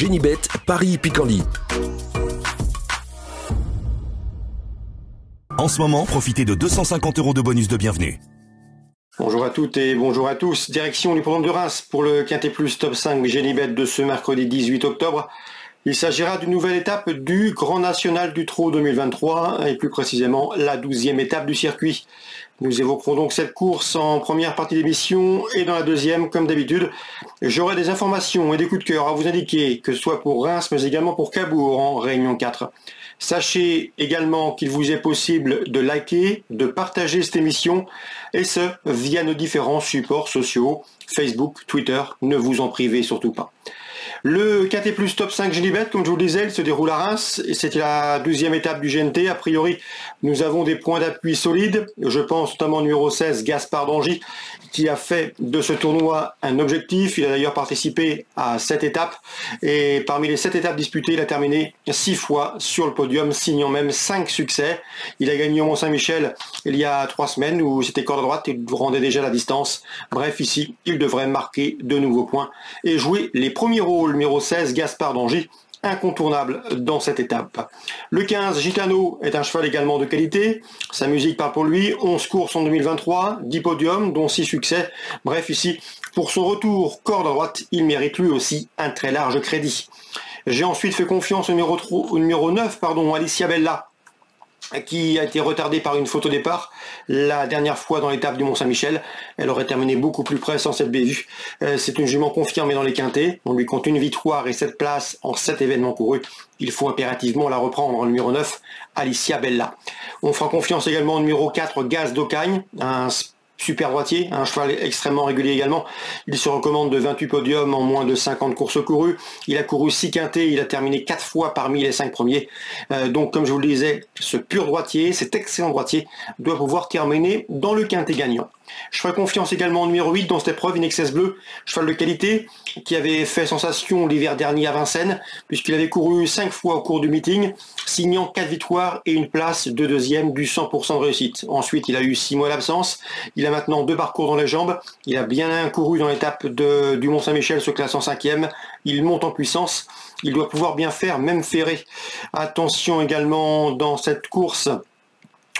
Génibet, Paris-Picanly. En ce moment, profitez de 250 € de bonus de bienvenue. Bonjour à toutes et bonjour à tous. Direction du programme de Reims pour le Quintet Plus Top 5 Génibet de ce mercredi 18 octobre. Il s'agira d'une nouvelle étape du Grand National du Trot 2023 et plus précisément la 12e étape du circuit. Nous évoquerons donc cette course en première partie d'émission et dans la deuxième, comme d'habitude, j'aurai des informations et des coups de cœur à vous indiquer, que ce soit pour Reims mais également pour Cabourg en Réunion 4. Sachez également qu'il vous est possible de liker, de partager cette émission et ce, via nos différents supports sociaux, Facebook, Twitter, ne vous en privez surtout pas. Le Quintet Plus Top 5 Génibet, comme je vous le disais, il se déroule à Reims et c'était la 12e étape du GNT. A priori, nous avons des points d'appui solides. Je pense notamment au numéro 16, Gaspard d'Angy, qui a fait de ce tournoi un objectif. Il a d'ailleurs participé à 7 étapes et parmi les 7 étapes disputées, il a terminé 6 fois sur le podium, signant même 5 succès. Il a gagné au Mont-Saint-Michel il y a 3 semaines où c'était corde à droite et il rendait déjà la distance. Bref, ici, il devrait marquer de nouveaux points et jouer les premiers rôles. Numéro 16, Gaspard d'Angy, incontournable dans cette étape. Le 15, Gitano, est un cheval également de qualité. Sa musique parle pour lui. 11 courses en 2023, 10 podiums, dont 6 succès. Bref, ici, pour son retour corde à droite, il mérite lui aussi un très large crédit. J'ai ensuite fait confiance au numéro 9, Alicia Bella, qui a été retardée par une faute au départ la dernière fois dans l'étape du Mont-Saint-Michel. Elle aurait terminé beaucoup plus près sans cette bévue. C'est une jument confirmée dans les quintets. On lui compte une victoire et 7 places en 7 événements courus. Il faut impérativement la reprendre en numéro 9, Alicia Bella. On fera confiance également au numéro 4, Gaz d'Ocagne, un super droitier, un cheval extrêmement régulier également. Il se recommande de 28 podiums en moins de 50 courses courues. Il a couru 6 quintets, il a terminé 4 fois parmi les 5 premiers. Donc comme je vous le disais, ce pur droitier, cet excellent droitier, doit pouvoir terminer dans le quintet gagnant. Je ferai confiance également au numéro 8 dans cette épreuve, Inexcess Bleu, cheval de qualité qui avait fait sensation l'hiver dernier à Vincennes, puisqu'il avait couru 5 fois au cours du meeting, signant 4 victoires et une place de deuxième du 100% de réussite. Ensuite, il a eu 6 mois d'absence, il a maintenant 2 parcours dans les jambes, il a bien couru dans l'étape du Mont-Saint-Michel, se classe en 5e, il monte en puissance, il doit pouvoir bien faire, même ferré. Attention également dans cette course,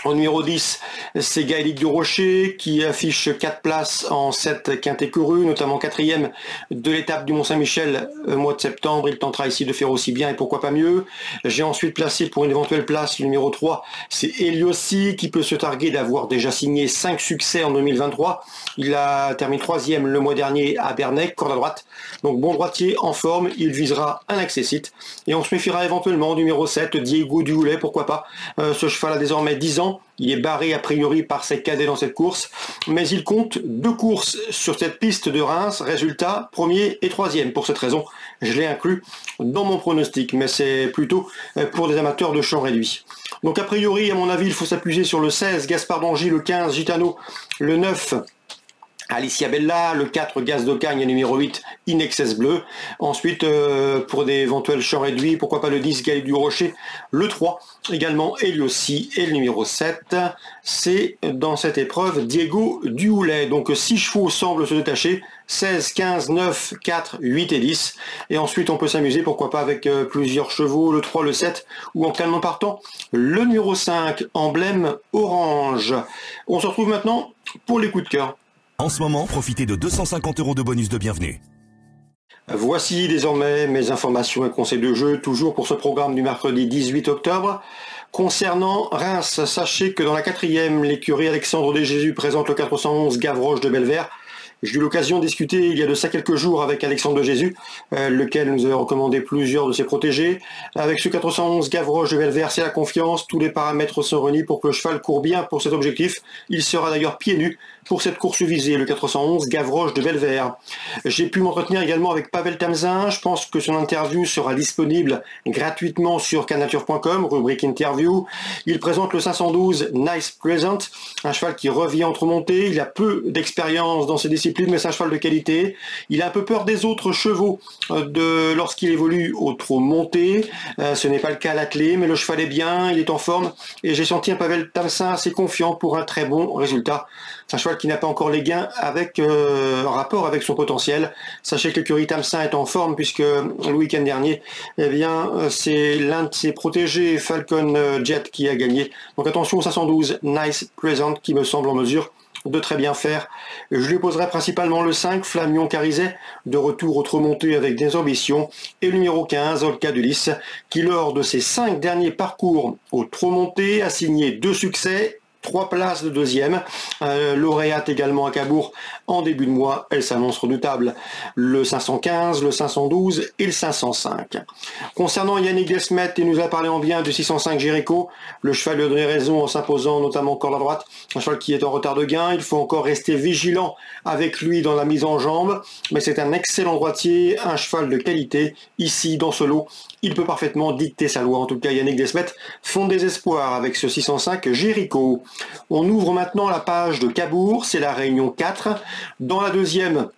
au numéro 10, c'est Gaëlic du Rocher qui affiche 4 places en 7 quintets courus, notamment 4e de l'étape du Mont-Saint-Michel au mois de septembre. Il tentera ici de faire aussi bien et pourquoi pas mieux. J'ai ensuite placé pour une éventuelle place le numéro 3, c'est Eliossi qui peut se targuer d'avoir déjà signé 5 succès en 2023. Il a terminé 3e le mois dernier à Bernay, corde à droite. Donc bon droitier en forme, il visera un accessite. Et on se méfiera éventuellement du numéro 7, Diego Duhoulet, pourquoi pas. Ce cheval a désormais 10 ans. Il est barré a priori par ses cadets dans cette course, mais il compte 2 courses sur cette piste de Reims. Résultat, 1er et 3e. Pour cette raison, je l'ai inclus dans mon pronostic, mais c'est plutôt pour des amateurs de champ réduit. Donc a priori, à mon avis, il faut s'appuyer sur le 16, Gaspard d'Angy, le 15, Gitano, le 9, Alicia Bella, le 4, Gaz d'Ocagne et numéro 8, Inexcess Bleu. Ensuite, pour des éventuels champs réduits, pourquoi pas le 10, Gaëlic du Rocher, le 3, également Eliossi et le numéro 7, c'est dans cette épreuve Diego Duhoulet. Donc 6 chevaux semblent se détacher, 16, 15, 9, 4, 8 et 10. Et ensuite, on peut s'amuser, pourquoi pas, avec plusieurs chevaux, le 3, le 7, ou en calmant partant, le numéro 5, emblème orange. On se retrouve maintenant pour les coups de cœur. En ce moment, profitez de 250 € de bonus de bienvenue. Voici désormais mes informations et conseils de jeu, toujours pour ce programme du mercredi 18 octobre. Concernant Reims, sachez que dans la 4e, l'écurie Alexandre de Jésus présente le 411 Gavroche de Belvert. J'ai eu l'occasion de discuter il y a de ça quelques jours avec Alexandre de Jésus, lequel nous avait recommandé plusieurs de ses protégés. Avec ce 411 Gavroche de Belvert, c'est la confiance, tous les paramètres sont réunis pour que le cheval court bien pour cet objectif. Il sera d'ailleurs pieds nus pour cette course visée, le 411 Gavroche de Belvert. J'ai pu m'entretenir également avec Pavel Tamzin, je pense que son interview sera disponible gratuitement sur cannature.com, rubrique interview. Il présente le 512 Nice Present, un cheval qui revient entre montées, il a peu d'expérience dans ces disciplines, discipline, mais c'est un cheval de qualité. Il a un peu peur des autres chevaux lorsqu'il évolue au trot monté. Ce n'est pas le cas à l'attelé, mais le cheval est bien, il est en forme, et j'ai senti un Pavel Tamsin assez confiant pour un très bon résultat. C'est un cheval qui n'a pas encore les gains en rapport avec son potentiel. Sachez que l'écurie Tamsin est en forme, puisque le week-end dernier, eh bien, c'est l'un de ses protégés, Falcon Jet, qui a gagné. Donc attention au 512 Nice Present, qui me semble en mesure de très bien faire. Je lui poserai principalement le 5, Flamion Carizet, de retour au trot monté avec des ambitions, et le numéro 15, Olka Dulis, qui lors de ses 5 derniers parcours au trot monté a signé 2 succès, 3 places de deuxième, lauréate également à Cabourg en début de mois, elle s'annonce redoutable. Le 515, le 512 et le 505. Concernant Yannick Desmet, il nous a parlé en bien du 605 Jericho. Le cheval lui a donné raison en s'imposant notamment corde à droite. Un cheval qui est en retard de gain, il faut encore rester vigilant avec lui dans la mise en jambe, mais c'est un excellent droitier, un cheval de qualité. Ici, dans ce lot, il peut parfaitement dicter sa loi. En tout cas, Yannick Desmet fonde des espoirs avec ce 605 Jericho. On ouvre maintenant la page de Cabourg, c'est la réunion 4. Dans la deuxième,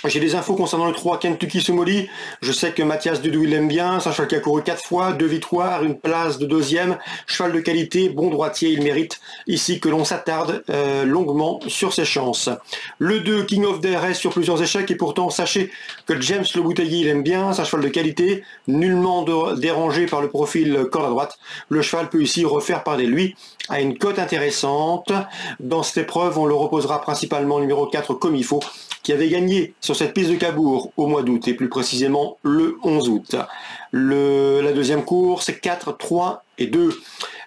j'ai des infos concernant le 3 Kentucky Somoli. Je sais que Mathias Dudou il l'aime bien. C'est un cheval qui a couru 4 fois, 2 victoires, une place de deuxième. Cheval de qualité, bon droitier, il mérite ici que l'on s'attarde longuement sur ses chances. Le 2 King of the reste sur plusieurs échecs, et pourtant sachez que James Le Bouteiller il aime bien. C'est un cheval de qualité, nullement dérangé par le profil corde à droite. Le cheval peut ici refaire parler de lui à une cote intéressante. Dans cette épreuve, on le reposera principalement numéro 4 comme il faut, qui avait gagné sur cette piste de Cabourg au mois d'août, et plus précisément le 11 août. La deuxième course, 4, 3 et 2.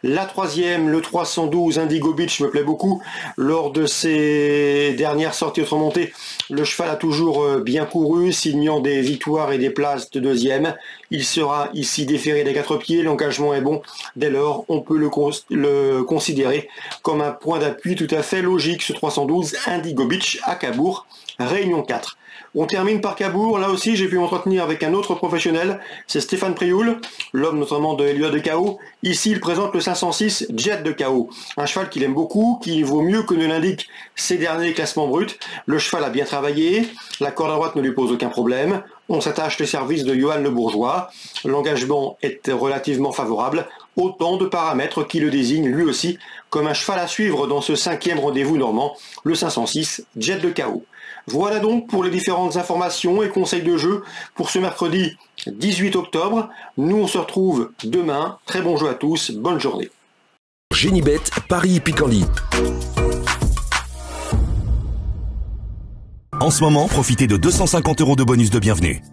La troisième, le 312 Indigo Beach, me plaît beaucoup. Lors de ses dernières sorties autrement montées, le cheval a toujours bien couru, signant des victoires et des places de deuxième. Il sera ici déféré des 4 pieds, l'engagement est bon. Dès lors, on peut le considérer comme un point d'appui tout à fait logique, ce 312 Indigo Beach à Cabourg, Réunion 4. On termine par Cabourg. Là aussi, j'ai pu m'entretenir avec un autre professionnel, c'est Stéphane Prioul, l'homme notamment de Elliott de KO. Ici, il présente le 506 Jet de KO, un cheval qu'il aime beaucoup, qui vaut mieux que ne l'indiquent ses derniers classements bruts. Le cheval a bien travaillé, la corde à droite ne lui pose aucun problème. On s'attache les services de Johan Le Bourgeois. L'engagement est relativement favorable. Autant de paramètres qui le désignent lui aussi comme un cheval à suivre dans ce 5e rendez-vous normand, le 506 Jet de KO. Voilà donc pour les différentes informations et conseils de jeu pour ce mercredi 18 octobre. Nous, on se retrouve demain. Très bon jeu à tous, bonne journée. Génibet, Paris Picardie. En ce moment, profitez de 250 € de bonus de bienvenue.